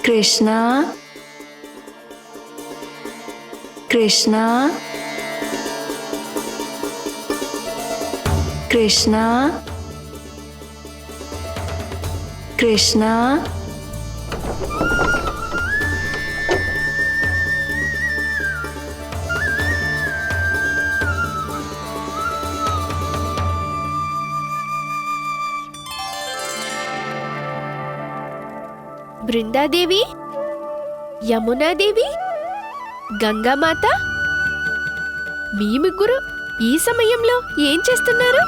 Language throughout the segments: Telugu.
కృష్ణ కృష్ణ కృష్ణ కృష్ణ బృందాదేవి, యమునాదేవి, గంగామాత, మీ ముగ్గురు ఈ సమయంలో ఏం చేస్తున్నారు?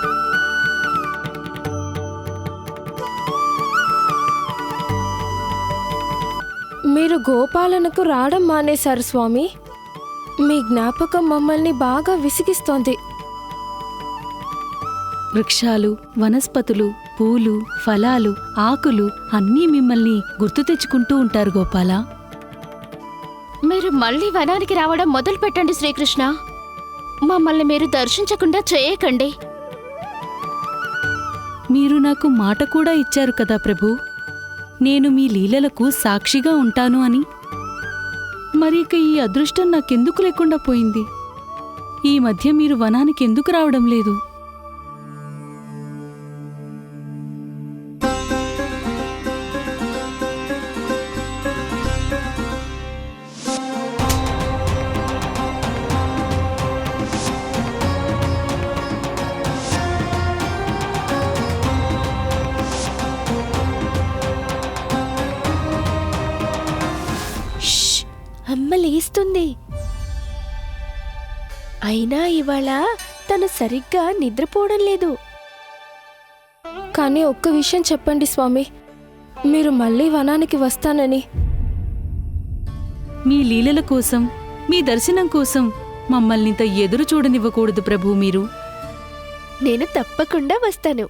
మీరు గోపాలనకు రావడం మానేశారు స్వామి. మీ జ్ఞాపకం మమ్మల్ని బాగా విసిగిస్తోంది. వృక్షాలు, వనస్పతులు, పూలు, ఫలాలు, ఆకులు అన్నీ మిమ్మల్ని గుర్తు తెచ్చుకుంటూ ఉంటారు గోపాల. మీరు మళ్ళీ వనానికి రావడం మొదలు పెట్టండి శ్రీకృష్ణ. మమ్మల్ని మీరు దర్శించకుండా చేయకండి. మీరు నాకు మాట కూడా ఇచ్చారు కదా ప్రభు, నేను మీ లీలలకు సాక్షిగా ఉంటాను అని. మరి ఇక ఈ అదృష్టం నాకెందుకు లేకుండా పోయింది? ఈ మధ్య మీరు వనానికి ఎందుకు రావడం లేదు? అమ్మ లేస్తుంది. అయినా ఇవాళ తను సరిగ్గా నిద్రపోవడం లేదు. కానీ ఒక్క విషయం చెప్పండి స్వామి, మీరు మళ్ళీ వనానికి వస్తానని. మీ లీలల కోసం, మీ దర్శనం కోసం మమ్మల్నింత ఎదురు చూడనివ్వకూడదు ప్రభు మీరు. నేను తప్పకుండా వస్తాను.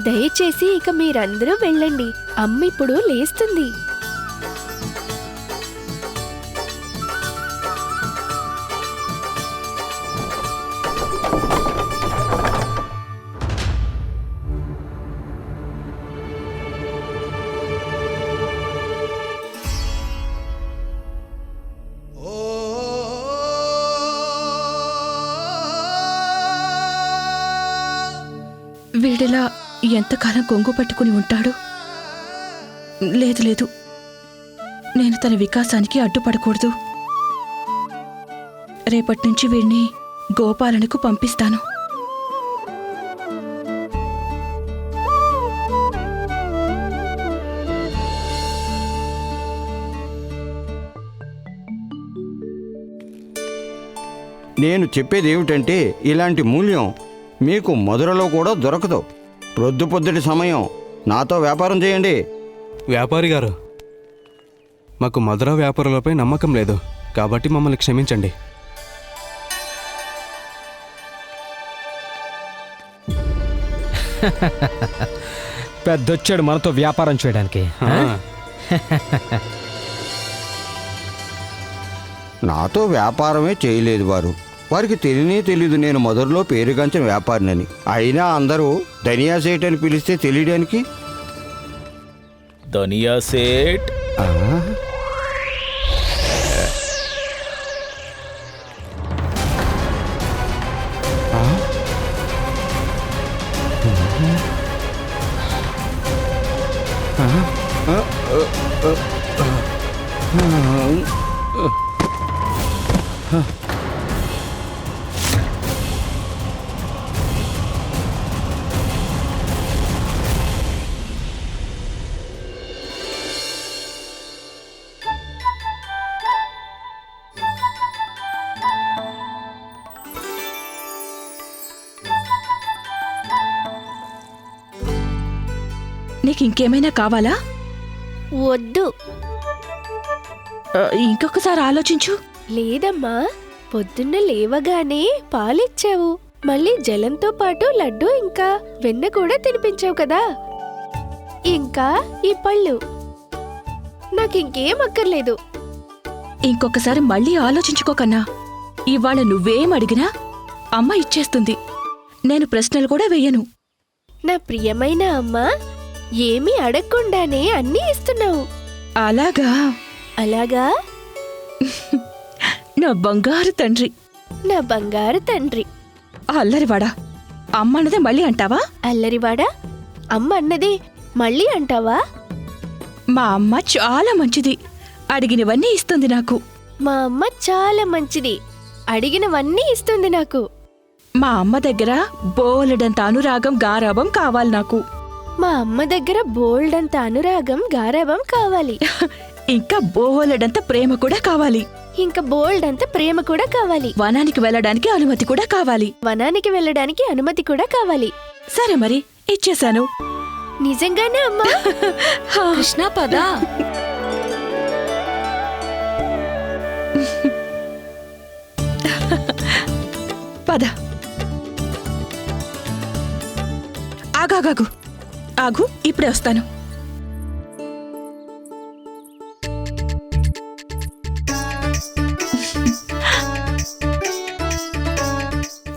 దయచేసి ఇక మీరందరూ వెళ్ళండి. అమ్మ ఇప్పుడు లేస్తుంది. వీడిలా ఎంతకాలం కొంగు పట్టుకుని ఉంటాడు? లేదు లేదు, నేను తన వికాసానికి అడ్డుపడకూడదు. రేపట్నుంచి వీడిని గోపాలనకు పంపిస్తాను. నేను చెప్పేదేమిటంటే, ఇలాంటి మూల్యం మీకు మధురలో కూడా దొరకదు. పొద్దుటి సమయం నాతో వ్యాపారం చేయండి. వ్యాపారి గారు, మాకు మధుర వ్యాపారులపై నమ్మకం లేదు, కాబట్టి మమ్మల్ని క్షమించండి. పెద్దొచ్చాడు మనతో వ్యాపారం చేయడానికి. నాతో వ్యాపారమే చేయలేదు వారికి తెలీదు నేను మధురలో పేరుగాంచిన వ్యాపారినని. అయినా అందరూ ధనియా సేట్ అని పిలిస్తే తెలియడానికి. ధనియా సేట్? నీకింకేమైనా కావాలా? వద్దు. ఇంకొకసారి ఆలోచించు. లేదమ్మా, పొద్దున్న లేవగానే పాలిచ్చావు, మళ్ళీ జలంతో పాటు లడ్డు ఇంకా వెన్న కూడా తినిపించావు కదా. ఇంకా ఈ పళ్ళు. నాకింకేం అక్కర్లేదు. ఇంకొకసారి మళ్ళీ ఆలోచించుకోకన్నా. ఇవాళ నువ్వేం అడిగినా అమ్మ ఇచ్చేస్తుంది. నేను ప్రశ్నలు కూడా వెయ్యను. నా ప్రియమైన అమ్మ, ఏమీ అడగకుండానే అన్నీ ఇస్తున్నావు. అలాగా? అలాగా? నా బంగారు తండ్రి. నా బంగారు తండ్రి. అల్లరివాడా, అమ్మన్నదే మళ్ళీ అంటావా? అల్లరివాడా, అమ్మ అన్నది మళ్ళీ అంటావా? మా అమ్మ చాలా మంచిది, అడిగినవన్నీ ఇస్తుంది నాకు. మా అమ్మ చాలా మంచిది, అడిగినవన్నీ ఇస్తుంది నాకు. మా అమ్మ దగ్గర బోలెడంత అనురాగం గారాబం కావాలి నాకు. మా అమ్మ దగ్గర బోల్డంత అనురాగం గారాబం కావాలి. ఇంకా బోలెడంత ప్రేమ కూడా కావాలి. ఇంకా బోల్డంత ప్రేమ కూడా కావాలి. వనానికి వెళ్ళడానికి అనుమతి కూడా కావాలి. వనానికి వెళ్ళడానికి అనుమతి కూడా కావాలి. సరే మరి, ఇచ్చేశాను. నిజంగానే అమ్మా? కృష్ణ పద. పద. ఆగాగాగు, ఆగు, ఇప్పుడే వస్తాను.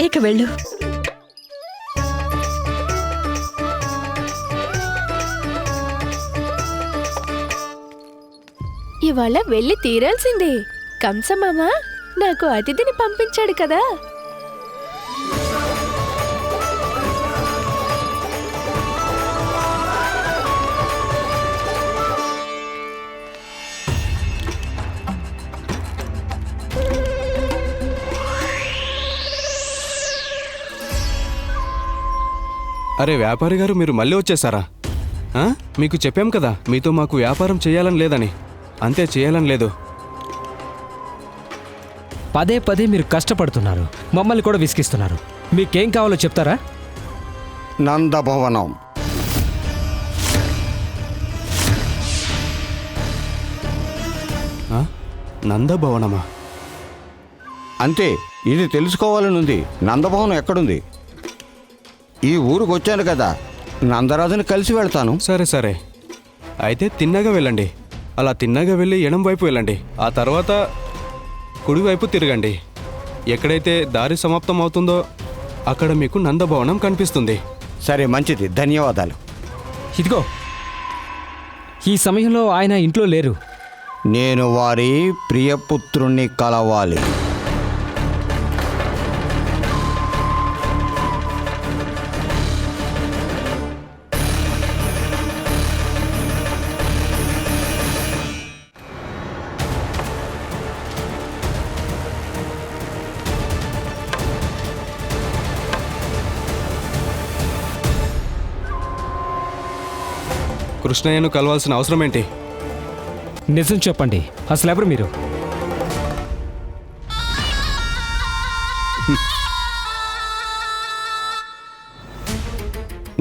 ఇక వెళ్ళు. ఇవాళ వెళ్ళి తీరాల్సిందే. కంసమామ నాకు అతిథిని పంపించాడు కదా. అరే వ్యాపారి గారు, మీరు మళ్ళీ వచ్చేసారా? మీకు చెప్పాం కదా మీతో మాకు వ్యాపారం చేయాలని లేదని. అంతే, చేయాలని లేదు. పదే పదే మీరు కష్టపడుతున్నారు, మమ్మల్ని కూడా విసిగిస్తున్నారు. మీకేం కావాలో చెప్తారా? నందభవనం. నందభవనమా? అంతే, ఇది తెలుసుకోవాలనుంది. నందభవనం ఎక్కడుంది? ఈ ఊరికి వచ్చాను కదా, నందరాజుని కలిసి వెళ్తాను. సరే సరే, అయితే తిన్నగా వెళ్ళండి. అలా తిన్నగా వెళ్ళి ఎడం వైపు వెళ్ళండి. ఆ తర్వాత కుడివైపు తిరగండి. ఎక్కడైతే దారి సమాప్తం అవుతుందో అక్కడ మీకు నందభవనం కనిపిస్తుంది. సరే, మంచిది, ధన్యవాదాలు. ఇదిగో, ఈ సమయంలో ఆయన ఇంట్లో లేరు. నేను వారి ప్రియపుత్రుణ్ణి కలవాలి. కృష్ణయ్యను కలవాల్సిన అవసరం ఏంటి? నిజం చెప్పండి, అసలు ఎవరు మీరు?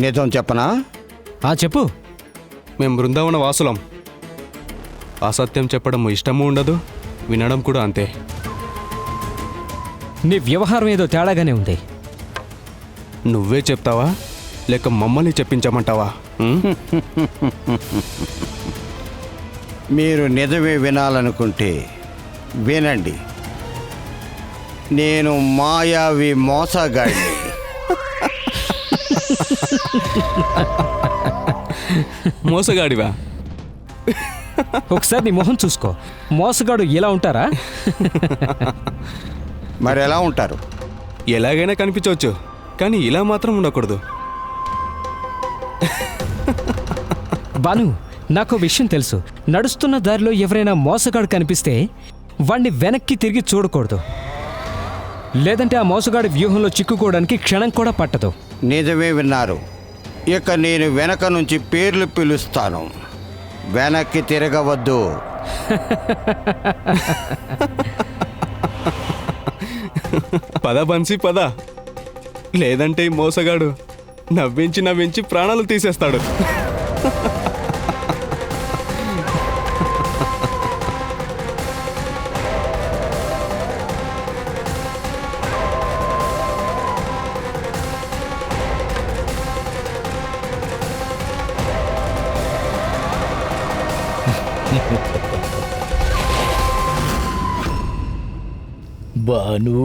నిజం చెప్పనా? చెప్పు. మేము బృందావన వాసులం. అసత్యం చెప్పడం ఇష్టము ఉండదు, వినడం కూడా అంతే. నీ వ్యవహారం ఏదో తేడాగానే ఉంది. నువ్వే చెప్తావా లేక మమ్మల్ని చెప్పించమంటావా? మీరు నిజమే వినాలనుకుంటే వినండి. నేను మాయావి మోసగాడిని. మోసగాడివా? ఒకసారి నీ మొహం చూసుకో. మోసగాడు ఇలా ఉంటారా? మరి ఎలా ఉంటారు? ఎలాగైనా కనిపించవచ్చు, కానీ ఇలా మాత్రం ఉండకూడదు. బాను, నాకు విషయం తెలుసు. నడుస్తున్న దారిలో ఎవరైనా మోసగాడు కనిపిస్తే వాణ్ణి వెనక్కి తిరిగి చూడకూడదు. లేదంటే ఆ మోసగాడి వ్యూహంలో చిక్కుకోవడానికి క్షణం కూడా పట్టదు. నిజమే విన్నారు. ఇక నేను వెనక నుంచి పేర్లు పిలుస్తాను. వెనక్కి తిరగవద్దు. పద బన్సీ పద, లేదంటే ఈ మోసగాడు నవ్వించి నవ్వించి ప్రాణాలు తీసేస్తాడు. బాను,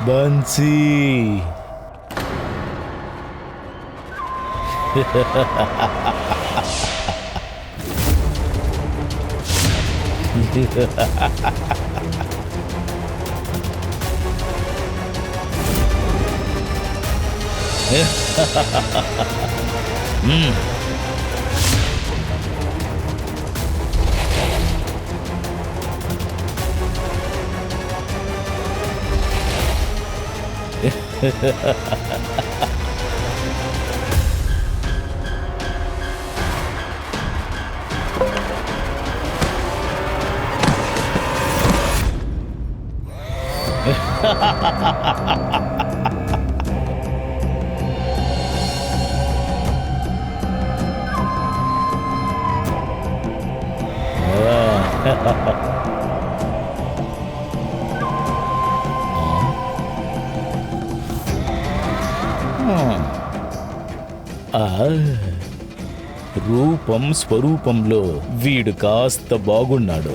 బన్సీ, రూపం స్వరూపంలో వీడు కాస్త బాగున్నాడు.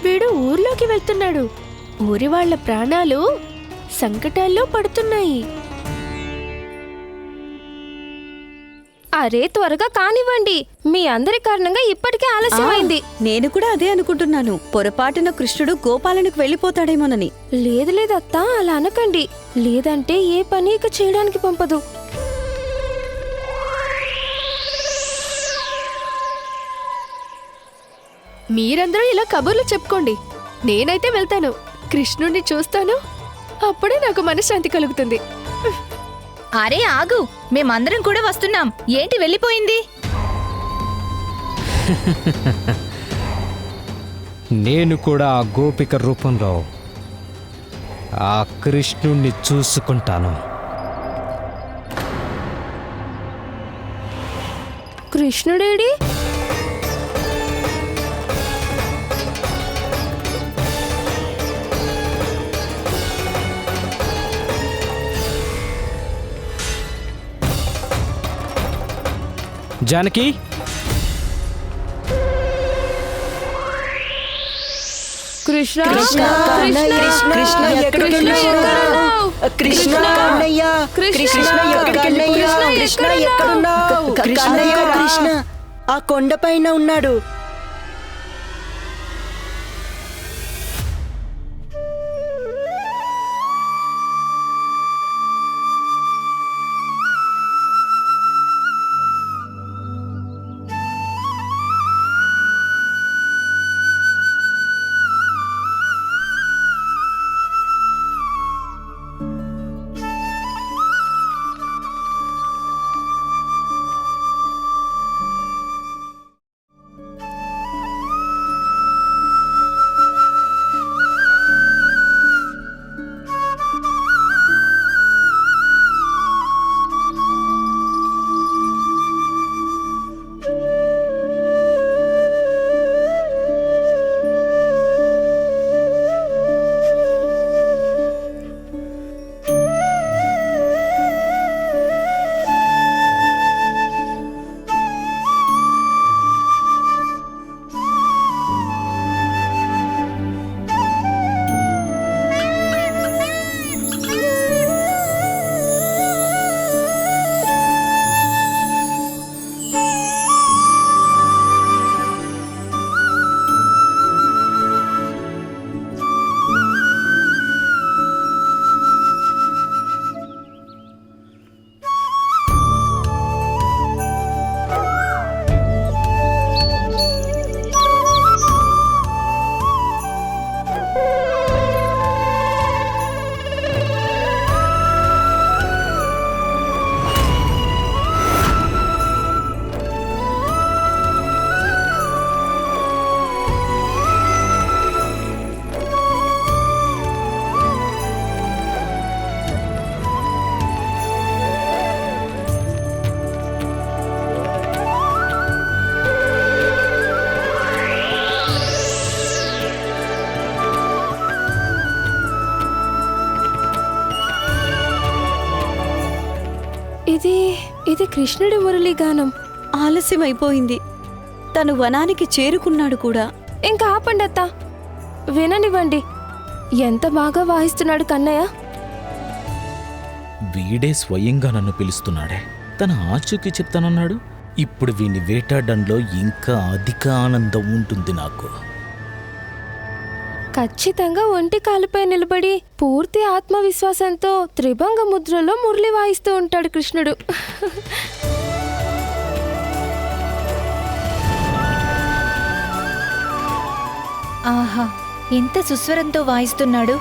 వీడు ఊర్లోకి వెళ్తున్నాడు. ఊరి వాళ్ళ ప్రాణాలు సంకటాల్లో పడుతున్నాయి. అరే త్వరగా కానివ్వండి, మీ అందరి కారణంగా ఇప్పటికే ఆలస్యమైంది. నేను కూడా అదే అనుకుంటున్నాను. పొరపాటున కృష్ణుడు గోపాలనకు వెళ్ళిపోతాడేమోనని. లేదు లేదత్తా, అలా అనకండి. లేదంటే ఏ పని ఇక చేయడానికి పంపదు. మీరందరూ ఇలా కబుర్లు చెప్పుకోండి. నేనైతే వెళ్తాను, కృష్ణుణ్ణి చూస్తాను. అప్పుడే నాకు మనశ్శాంతి కలుగుతుంది. అరే ఆగు, మేమందరం కూడా వస్తున్నాం. ఏంటి వెళ్ళిపోయింది? నేను కూడా ఆ గోపిక రూపంలో ఆ కృష్ణుణ్ణి చూసుకుంటాను. కృష్ణుడేడి? జానకి, కృష్ణ కృష్ణ ఎక్కడికి వెళ్ళావు? కృష్ణ కన్నయ్య, కృష్ణ కన్నయ్య, కృష్ణ ఎక్కడున్నావు? కృష్ణ ఆ కొండపైన ఉన్నాడు. ఇది ఇది కృష్ణుడి మురళీ గానం. ఆలస్యమైపోయింది. తను వనానికి చేరుకున్నాడు కూడా. ఇంకా ఆపండి అత్త, విననివ్వండి. ఎంత బాగా వాయిస్తున్నాడు కన్నయ్య. వీడే స్వయంగా నన్ను పిలుస్తున్నాడే. తన ఆచూకీ చెప్తానన్నాడు. ఇప్పుడు వీని వేటాడడంలో ఇంకా అధిక ఆనందం ఉంటుంది నాకు. ఖచ్చితంగా ఒంటి కాలుపై నిలబడి పూర్తి ఆత్మవిశ్వాసంతో త్రిభంగ ముద్రలో మురళి వాయిస్తూ ఉంటాడు కృష్ణుడు. ఆహా, ఎంత సుస్వరంతో వాయిస్తున్నాడు.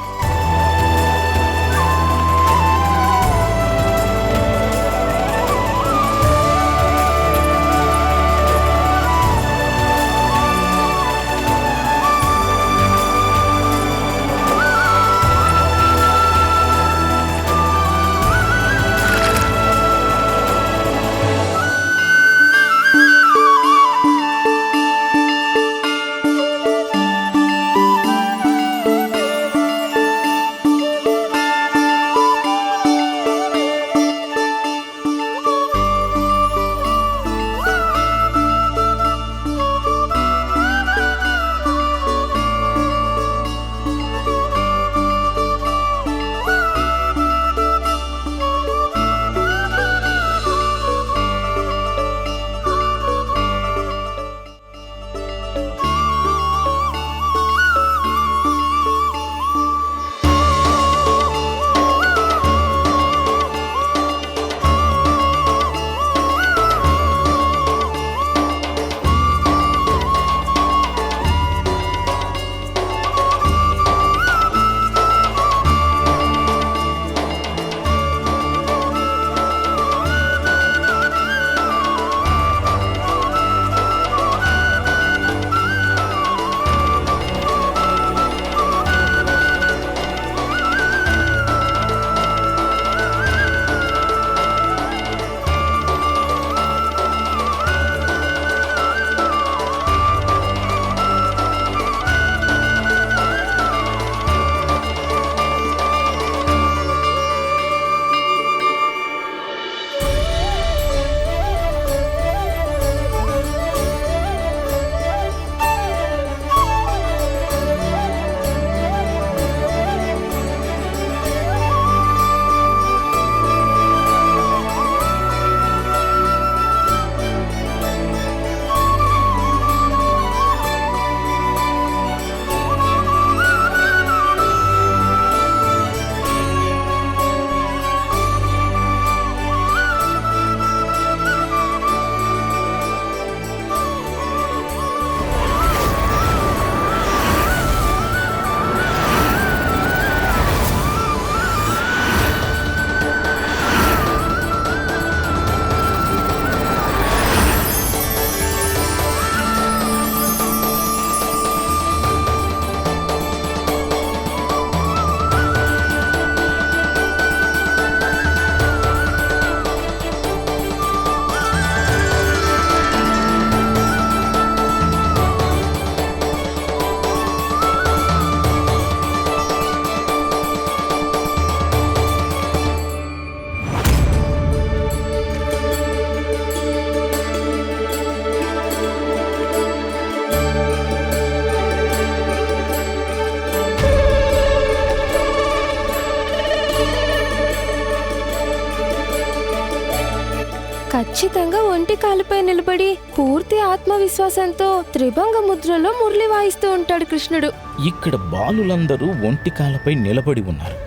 ఖచ్చితంగా ఒంటి కాలుపై నిలబడి పూర్తి ఆత్మవిశ్వాసంతో త్రిభంగ ముద్రలో మురళి వాయిస్తూ ఉంటాడు కృష్ణుడు. ఇక్కడ బాలులందరూ ఒంటికాలపై నిలబడి ఉన్నారు.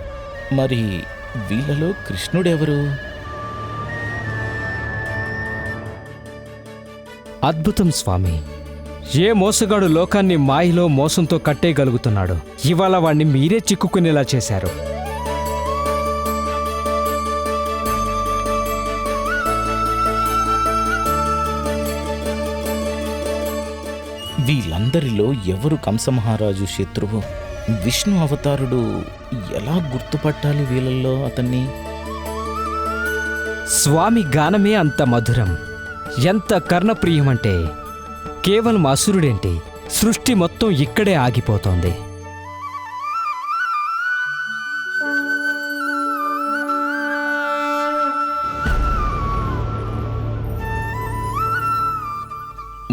మరి వీళ్ళలో కృష్ణుడెవరు? అద్భుతం స్వామి. ఏ మోసగాడు లోకాన్ని మాయలో మోసంతో కట్టేయగలుగుతున్నాడు? ఇవాళ వాణ్ణి మీరే చిక్కుకునేలా చేశారు. వీళ్ళందరిలో ఎవరు కంసమహారాజు శత్రువు? విష్ణు అవతారుడు ఎలా గుర్తుపట్టాలి వీళ్ళల్లో అతన్ని? స్వామి గానమే అంత మధురం, ఎంత కర్ణప్రియమంటే కేవలం అసురుడేంటి, సృష్టి మొత్తం ఇక్కడే ఆగిపోతోంది.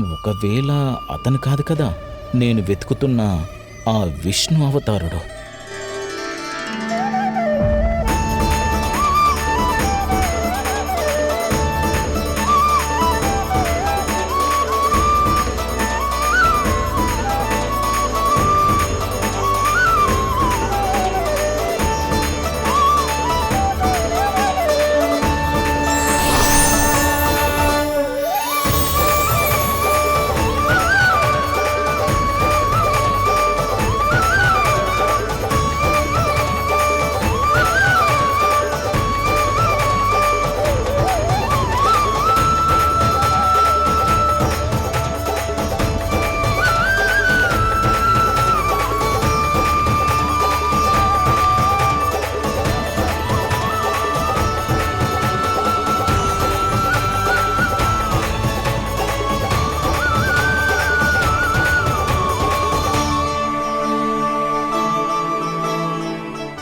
ఒకవేళ అతను కాదు కదా నేను వెతుకుతున్న ఆ విష్ణు అవతారుడు.